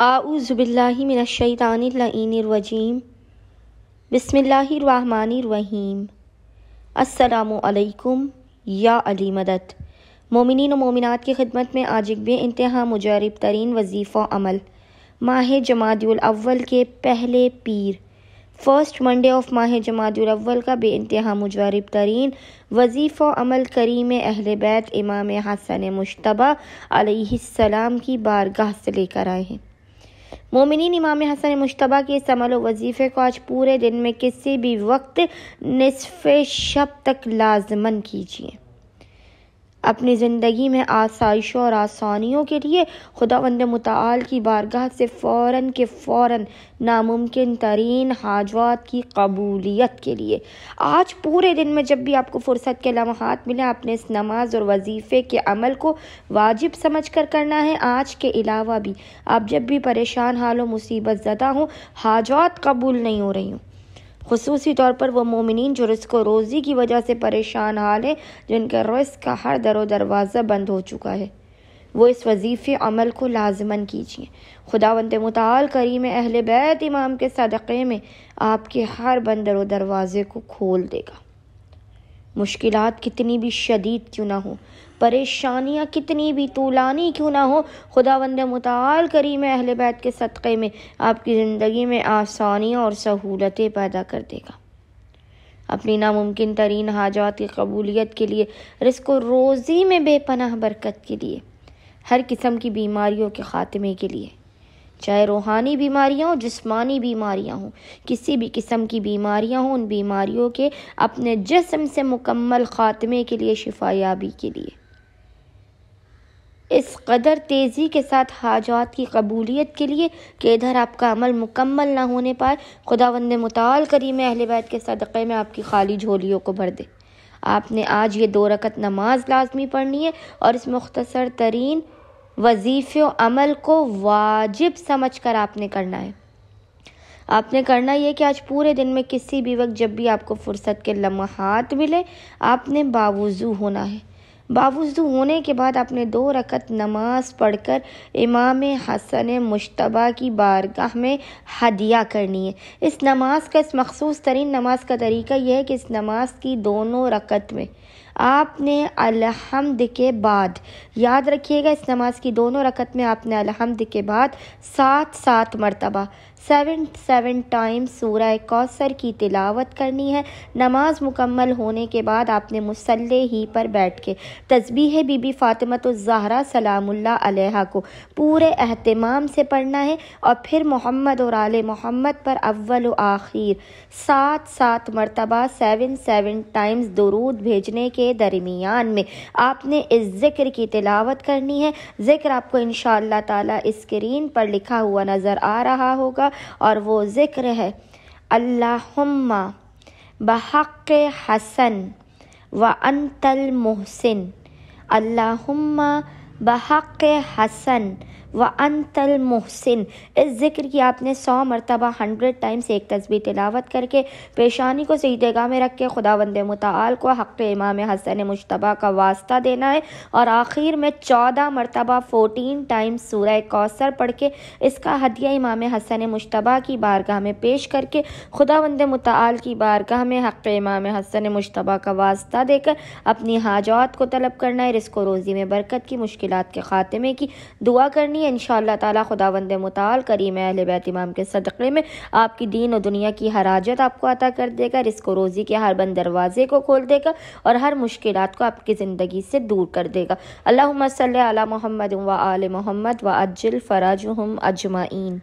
اعوذ باللہ من الشیطان اللعین الرجیم بسم اللہ الرحمن الرحیم۔ السلام علیکم یا علی مدد۔ مومنین و مومنات کی خدمت میں آج ایک بے انتہا مجرب ترین وظیفہ عمل ماہ جمادی الاول کے پہلے پیر فرسٹ منڈے آف ماہ جمادی الاول کا بے انتہا مجرب ترین وظیفہ عمل کریم اہل بیت امام حسن مجتبی علیہ السلام کی بارگاہ سے لے کر آئے ہیں۔ مومنین امام حسن مجتبی کے اس عمل و وظیفے کو آج پورے دن میں کسی بھی وقت نصف شب تک لازماً کیجیے۔ اپنی زندگی میں آسائشوں اور آسانیوں کے لیے خداوند متعال کی بارگاہ سے فوراً کے فوراً ناممکن ترین حاجات کی قبولیت کے لیے آج پورے دن میں جب بھی آپ کو فرصت کے لمحات ملیں آپ نے اس نماز اور وظیفے کے عمل کو واجب سمجھ کر کرنا ہے۔ آج کے علاوہ بھی آپ جب بھی پریشان حال و مصیبت زدہ ہوں، حاجات قبول نہیں ہو رہی ہوں، خصوصی طور پر وہ مومنین جو رزق و روزی کی وجہ سے پریشان حال ہیں، جن کے رزق کا ہر در و دروازہ بند ہو چکا ہے، وہ اس وظیفے عمل کو لازماً کیجیے۔ خداوند متعال کریم اہل بیت امام کے صدقے میں آپ کے ہر بند در و دروازے کو کھول دے گا۔ مشکلات کتنی بھی شدید کیوں نہ ہوں، پریشانیاں کتنی بھی طولانی کیوں نہ ہو، خداوند متعال کریم اہل بیت کے صدقے میں آپ کی زندگی میں آسانیاں اور سہولتیں پیدا کر دے گا۔ اپنی ناممکن ترین حاجات کی قبولیت کے لیے، رزق و روزی میں بے پناہ برکت کے لیے، ہر قسم کی بیماریوں کے خاتمے کے لیے، چاہے روحانی بیماریاں ہوں، جسمانی بیماریاں ہوں، کسی بھی قسم کی بیماریاں ہوں، ان بیماریوں کے اپنے جسم سے مکمل خاتمے کے لیے، شفا یابی کے لیے، اس قدر تیزی کے ساتھ حاجات کی قبولیت کے لیے کہ ادھر آپ کا عمل مکمل نہ ہونے پائے، خداوند متعال کریم اہل بیت کے صدقے میں آپ کی خالی جھولیوں کو بھر دے۔ آپ نے آج یہ 2 رکعت نماز لازمی پڑھنی ہے اور اس مختصر ترین وظیفے و عمل کو واجب سمجھ کر آپ نے کرنا ہے۔ آپ نے کرنا یہ کہ آج پورے دن میں کسی بھی وقت جب بھی آپ کو فرصت کے لمحات ملے آپ نے باوضو ہونا ہے۔ باوضو ہونے کے بعد آپ نے 2 رکعت نماز پڑھ کر امام حسن مجتبی کی بارگاہ میں ہدیہ کرنی ہے۔ اس نماز کا، اس مخصوص ترین نماز کا طریقہ یہ ہے کہ اس نماز کی دونوں رکعت میں آپ نے الحمد کے بعد، یاد رکھیے گا اس نماز کی دونوں رکعت میں آپ نے الحمد کے بعد 7 مرتبہ 7 ٹائم سورہ کوثر کی تلاوت کرنی ہے۔ نماز مکمل ہونے کے بعد آپ نے مصلی ہی پر بیٹھ کے تسبیح بی بی فاطمۃ الزہرا سلام اللہ علیہا کو پورے اہتمام سے پڑھنا ہے، اور پھر محمد اور آل محمد پر اول و آخر 7 مرتبہ 7 ٹائمز درود بھیجنے کے درمیان میں آپ نے اس ذکر کی تلاوت کرنی ہے۔ ذکر آپ کو انشاءاللہ تعالی اسکرین پر لکھا ہوا نظر آ رہا ہوگا، اور وہ ذکر ہے اللہم بحق حسن وانت المحسن، اللہم بحق حسن وانت المحسن۔ اس ذکر کی آپ نے 100 مرتبہ 100 ٹائمز ایک تسبیح تلاوت کر کے پیشانی کو سجدہ گاہ میں رکھ کے خداوند متعال کو حق امام حسن مجتبی کا واسطہ دینا ہے، اور آخر میں 14 مرتبہ 14 ٹائمز سورہ کوثر پڑھ کے اس کا ہدیہ امام حسن مجتبی کی بارگاہ میں پیش کر کے خداوند متعال کی بارگاہ میں حق امام حسن مجتبی کا واسطہ دے کر اپنی حاجات کو طلب کرنا ہے، رزق و روزی میں برکت کی، مشکلات کے خاتمے کی دعا کرنی ہے۔ انشاءاللہ تعالی خداوند متعال کریم اہل بیت امام کے صدقے میں آپ کی دین و دنیا کی ہر حاجت آپ کو عطا کر دے گا، رزق و روزی کے ہر بند دروازے کو کھول دے گا، اور ہر مشکلات کو آپ کی زندگی سے دور کر دے گا۔ اللہم صلی علی محمد و آل محمد وعجل فرجہم اجمعین۔